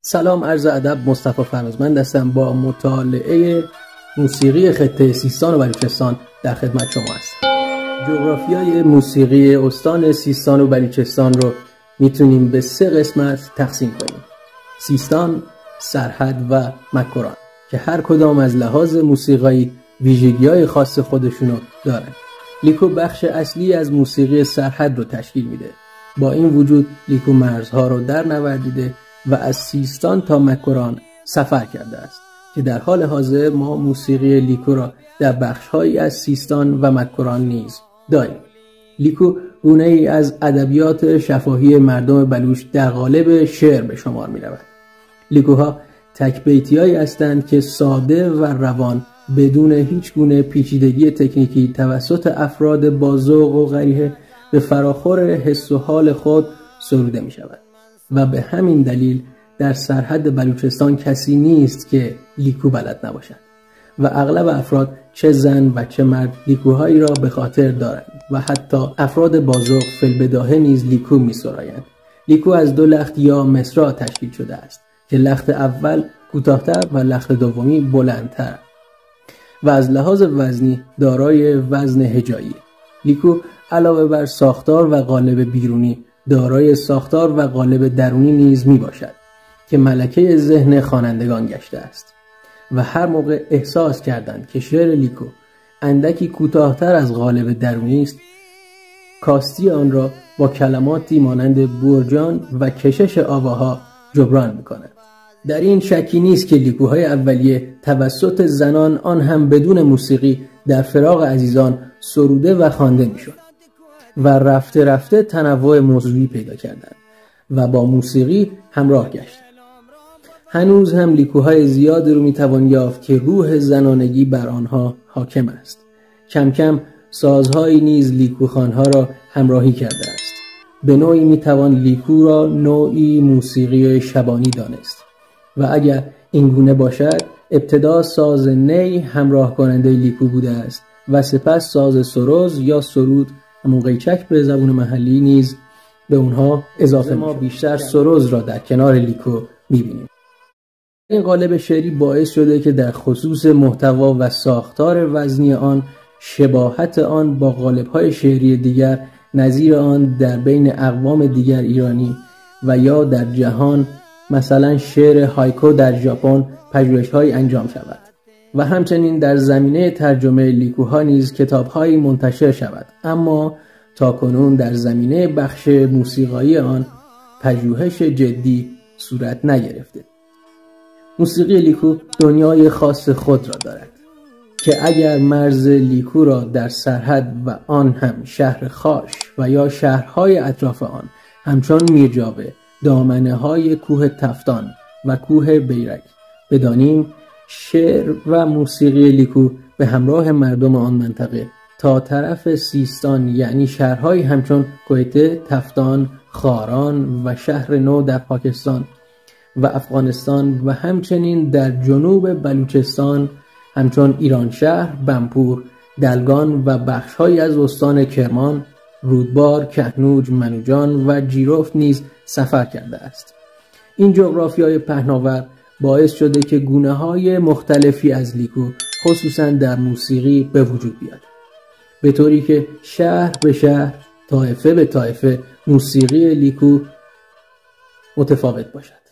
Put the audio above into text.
سلام، عرض ادب. مصطفی فرازمند هستم با مطالعه موسیقی خطه سیستان و بلوچستان در خدمت شما هستم. جغرافیای موسیقی استان سیستان و بلوچستان رو میتونیم به 3 قسمت تقسیم کنیم: سیستان، سرحد و مکران، که هر کدام از لحاظ موسیقایی ویژگی‌های خاص خودشونو دارن. لیکو بخش اصلی از موسیقی سرحد رو تشکیل میده. با این وجود لیکو مرزها رو در نوردیده و از سیستان تا مکران سفر کرده است که در حال حاضر ما موسیقی لیکو را در بخش‌هایی از سیستان و مکران نیز داریم. لیکو گونه‌ای از ادبیات شفاهی مردم بلوچ در قالب شعر به شمار می‌رود. لیکوها تک بیتی‌هایی هستند که ساده و روان بدون هیچ گونه پیچیدگی تکنیکی توسط افراد با ذوق و قریحه به فراخور حس و حال خود سروده می‌شود و به همین دلیل در سرحد بلوچستان کسی نیست که لیکو بلد نباشد و اغلب افراد چه زن و چه مرد لیکوهایی را به خاطر دارند و حتی افراد با ذوق فی‌البداهه نیز لیکو می‌سرایند. لیکو از 2 لخت یا مصرع تشکیل شده است که لخت اول کوتاه‌تر و لخت دومی بلندتر و از لحاظ وزنی دارای وزن هجایی. لیکو علاوه بر ساختار و قالب بیرونی دارای ساختار و قالب درونی نیز می باشد که ملکه ذهن خوانندگان گشته است و هر موقع احساس کردند که شعر لیکو اندکی کوتاه‌تر از قالب درونی است، کاستی آن را با کلماتی مانند برجان و کشش آواها جبران می‌کند. در این شکی نیست که لیکوهای اولیه توسط زنان، آن هم بدون موسیقی، در فراق عزیزان سروده و خوانده می‌شد و رفته رفته تنوع موضوعی پیدا کردند و با موسیقی همراه گشتند. هنوز هم لیکوهای زیادی رو میتوان یافت که روح زنانگی بر آنها حاکم است. کم کم سازهایی نیز لیکوخوانها را همراهی کرده است. به نوعی میتوان لیکو را نوعی موسیقی شبانی دانست و اگر این گونه باشد، ابتدا ساز نی همراه کننده لیکو بوده است و سپس ساز سرز یا سرود، همون قیچک به زبان محلی، نیز به اونها اضافه ما بیشتر سرز را در کنار لیکو میبینیم. این قالب شعری باعث شده که در خصوص محتوا و ساختار وزنی آن شباهت آن با قالب‌های شعری دیگر نظیر آن در بین اقوام دیگر ایرانی و یا در جهان، مثلا شعر هایکو در ژاپن، پژوهش‌هایی انجام شود و همچنین در زمینه ترجمه لیکوها نیز کتاب‌هایی منتشر شود، اما تاکنون در زمینه بخش موسیقایی آن پژوهش جدی صورت نگرفته. موسیقی لیکو دنیای خاص خود را دارد که اگر مرز لیکو را در سرحد و آن هم شهر خاش و یا شهرهای اطراف آن همچون میرجاوه، دامنه‌های کوه تفتان و کوه بیرک بدانیم، شعر و موسیقی لیکو به همراه مردم آن منطقه تا طرف سیستان، یعنی شهرهایی همچون کویته، تفتان، خاران و شهر نو در پاکستان و افغانستان و همچنین در جنوب بلوچستان همچون ایرانشهر، بمپور، دلگان و بخش‌هایی از استان کرمان، رودبار، کهنوج، منوجان و جیرفت نیز سفر کرده است. این جغرافیای پهناور باعث شده که گونه‌های مختلفی از لیکو خصوصاً در موسیقی به وجود بیاد، به طوری که شهر به شهر، طایفه به طایفه موسیقی لیکو متفاوت باشد.